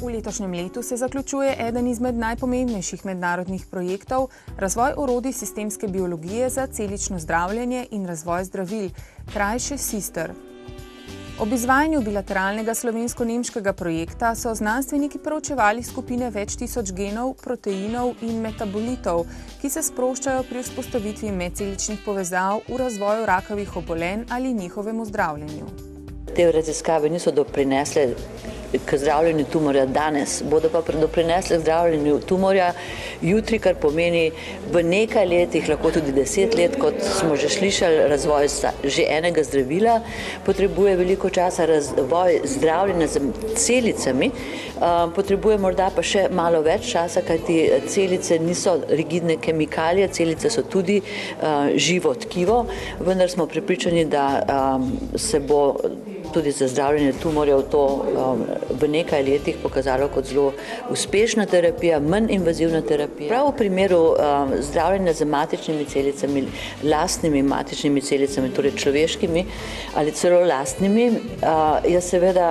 V letošnjem letu se zaključuje eden izmed najpomembnejših mednarodnih projektov, razvoj orodij sistemske biologije za celično zdravljenje in razvoj zdravil, krajše SISTR. Ob izvajanju bilateralnega slovensko-nemškega projekta so znanstveniki proučevali skupine več tisoč genov, proteinov in metabolitov, ki se sproščajo pri vzpostavitvi medceličnih povezav v razvoju rakavih obolenj ali njihovemu zdravljenju. Te raziskave niso doprinesle k zdravljenju tumorja danes, bodo pa doprinesle k zdravljenju tumorja jutri, kar pomeni v nekaj letih, lahko tudi 10 let, kot smo že slišali, razvoj že enega zdravila, potrebuje veliko časa, razvoj zdravljenja z celicami, potrebuje morda pa še malo več časa, kajti celice niso rigidne kemikalije, celice so tudi živo tkivo, vendar smo prepričani, da se bo tudi za zdravljenje tumorjev to v nekaj letih pokazalo kot zelo uspešna terapija, manj invazivna terapija. Prav v primeru zdravljenja z matičnimi celicami, lastnimi matičnimi celicami, torej človeškimi ali celo lastnimi, je seveda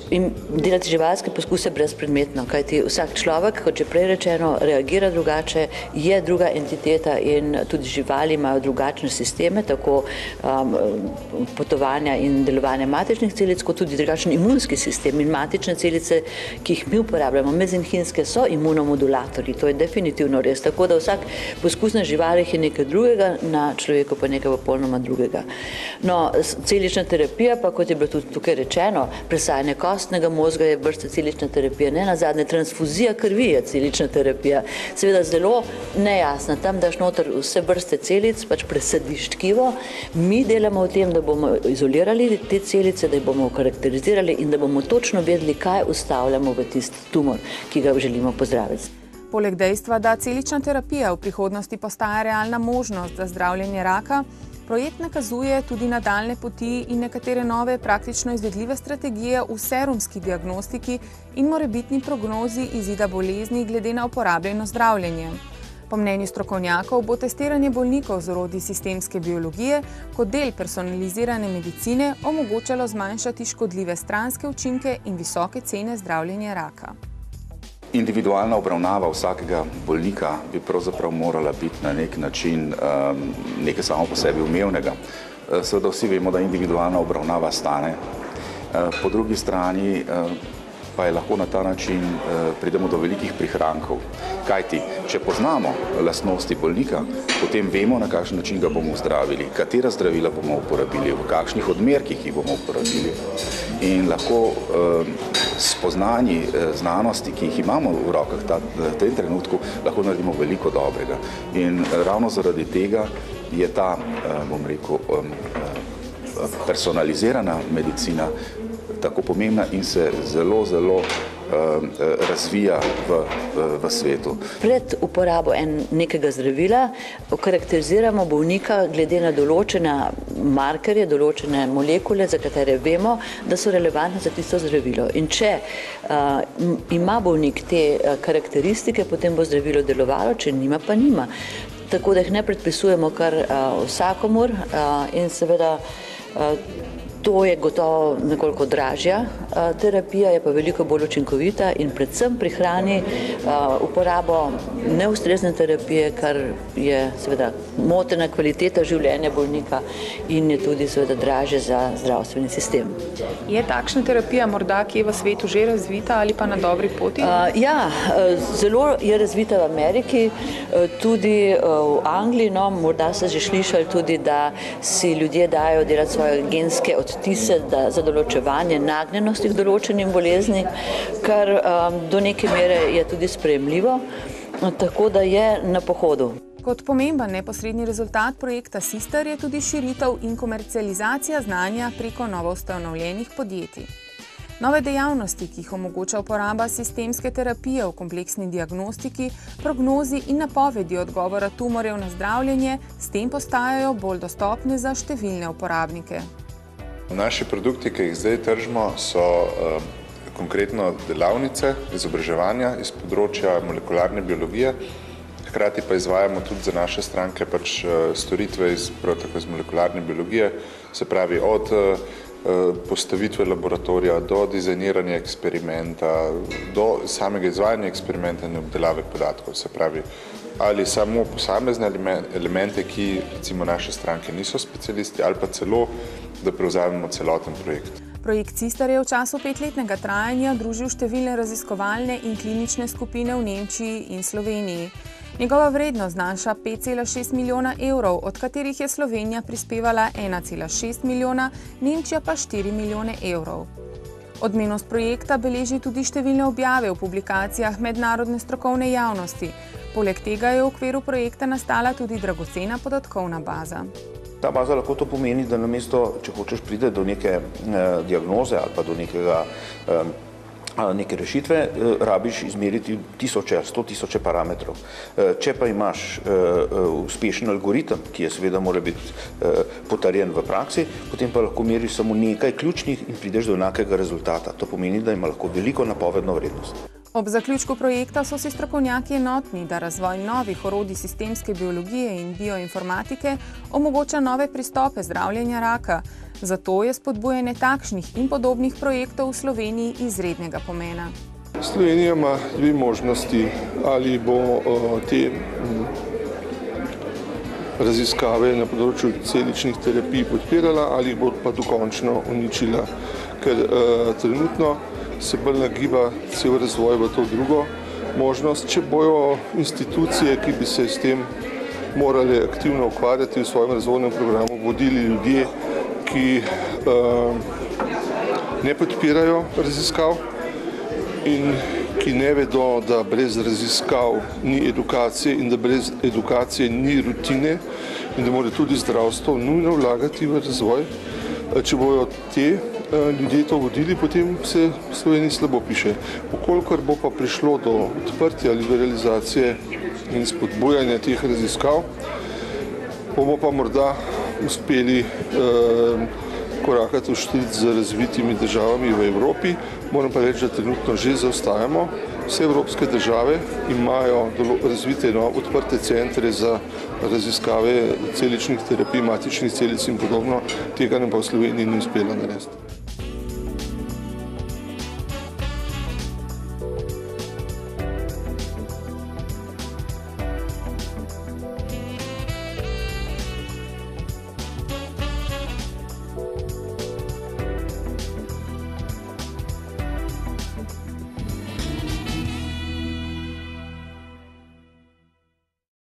in delati živalske poskuse brezpredmetno, kajti vsak človek, kot že prej rečeno, reagira drugače, je druga entiteta in tudi živali imajo drugačne sisteme, tako potovanja in delovanja matičnih celic, kot tudi drugačen imunski sistem in matične celice, ki jih mi uporabljamo, mezenhinske, so imunomodulatorji, to je definitivno res, tako da vsak poskus na živalih je nekaj drugega, na človeku pa nekaj popolnoma drugega. No, celična terapija pa, kot je bilo tudi tukaj rečeno, presajanje kostnega možga je vrsta celična terapija, ne nazadnje transfuzija krvi je celična terapija, seveda zelo nejasna, tam daš noter vse vrste celic, pač presadiš tkivo, mi delamo v tem, da bomo izolirali te celice, da jih bomo karakterizirali in da bomo točno vedeli, kaj ustavljamo v tisti tumor, ki ga želimo pozdraviti. Poleg dejstva, da celična terapija v prihodnosti postaja realna možnost za zdravljenje raka, projekt nakazuje tudi nadaljne poti in nekatere nove praktično izvedljive strategije v serumski diagnostiki in morebitni prognozi izida bolezni glede na uporabljeno zdravljenje. Po mnenju strokovnjakov bo testiranje bolnikov z orodji sistemske biologije kot del personalizirane medicine omogočalo zmanjšati škodljive stranske učinke in visoke cene zdravljenja raka. Individualna obravnava vsakega bolnika bi pravzaprav morala biti na nek način nekaj samo po sebi umevnega. Seveda vsi vemo, da individualna obravnava stane. Po drugi strani pa je lahko na ta način pridemo do velikih prihrankov. Kajti, če poznamo lastnosti bolnika, potem vemo, na kakšen način ga bomo zdravili, katera zdravila bomo uporabili, v kakšnih odmerkih jih bomo uporabili. In lahko spoznanji znanosti, ki jih imamo v rokah v tem trenutku, lahko naredimo veliko dobrega. In ravno zaradi tega je ta, bom rekel, personalizirana medicina tako pomembna in se zelo, zelo razvija v svetu. Pred uporabo nekega zdravila okarakteriziramo bolnika glede na določene markerje, določene molekule, za katere vemo, da so relevantne za tisto zdravilo. In če ima bolnik te karakteristike, potem bo zdravilo delovalo, če nima, pa nima. Tako da jih ne predpisujemo kar vsakomur in seveda to je gotovo nekoliko dražja terapija, je pa veliko bolj učinkovita in predvsem prihrani uporabo neustrezne terapije, kar je seveda motena kvaliteta življenja bolnika in je tudi seveda dražje za zdravstveni sistem. Je takšna terapija morda kje v svetu že razvita ali pa na dobri poti? Ja, zelo je razvita v Ameriki, tudi v Angliji, no, morda ste že slišali tudi, da si ljudje dajo delati svoje genske odtise za določevanje nagnjenosti k določenim bolezni, kar do neke mere je tudi sprejemljivo, tako da je na pohodu. Kot pomemben neposredni rezultat projekta SISTR je tudi širitev in komercializacija znanja preko novoustanovljenih podjetij. Nove dejavnosti, ki jih omogoča uporaba sistemske terapije v kompleksni diagnostiki, prognozi in napovedi odgovora tumorjev na zdravljenje, s tem postajajo bolj dostopne za številne uporabnike. Naši produkti, ki jih zdaj tržimo, so konkretno delavnice izobraževanja iz področja molekularne biologije, hkrati pa izvajamo tudi za naše stranke storitve prav tako iz molekularne biologije, se pravi od postavitve laboratorija, do dizajniranja eksperimenta, do samega izvajanja eksperimenta in obdelave podatkov. Se pravi, ali samo posamezne elemente, ki recimo naše stranke niso specialisti, ali pa celo, da prevzamemo celoten projekt. Projekt Cistar je v času 5-letnega trajanja družil številne raziskovalne in klinične skupine v Nemčiji in Sloveniji. Njegova vrednost znaša 5,6 milijona evrov, od katerih je Slovenija prispevala 1,6 milijona, Nemčija pa 4 milijone evrov. Odmevnost projekta beleži tudi številne objave v publikacijah mednarodne strokovne javnosti. Poleg tega je v okviru projekta nastala tudi dragocena podatkovna baza. Ta baza lahko to pomeni, da namesto, če hočeš priti do neke diagnoze ali pa do neke rešitve, rabiš izmeriti 100 000 parametrov. Če pa imaš uspešen algoritem, ki je seveda mora biti potrjen v praksi, potem pa lahko meriš samo nekaj ključnih in prideš do enakega rezultata. To pomeni, da ima lahko veliko napovedno vrednost. Ob zaključku projekta so si strokovnjaki enotni, da razvoj novih orodij sistemske biologije in bioinformatike omogoča nove pristope zdravljenja raka. Zato je spodbujanje takšnih in podobnih projektov v Sloveniji izrednega pomena. Slovenija ima dve možnosti, ali bo te raziskave na področju celičnih terapij podpirala ali bo pa dokončno uničila, ker trenutno se bolj nagiba cel razvoj v to drugo možnost. Če bojo institucije, ki bi se s tem morali aktivno ukvarjati v svojem razvojnem programu, vodili ljudje, ki ne podpirajo raziskav in ki ne vedo, da brez raziskav ni edukacije in da brez edukacije ni rutine in da mora tudi zdravstvo nujno vlagati v razvoj. Če bojo te ljudje to vodili, potem se v Sloveniji slabo piše. Vkolikor bo pa prišlo do odprtja, liberalizacije in spodbujanja teh raziskav, bomo pa morda uspeli korakati v štit z razvitimi državami v Evropi. Moram pa reči, da trenutno že zaostajamo. Vse evropske države imajo razvite odprte centre za raziskave celičnih terapij, matičnih celic in podobno. Tega nam pa v Sloveniji ni uspelo narediti.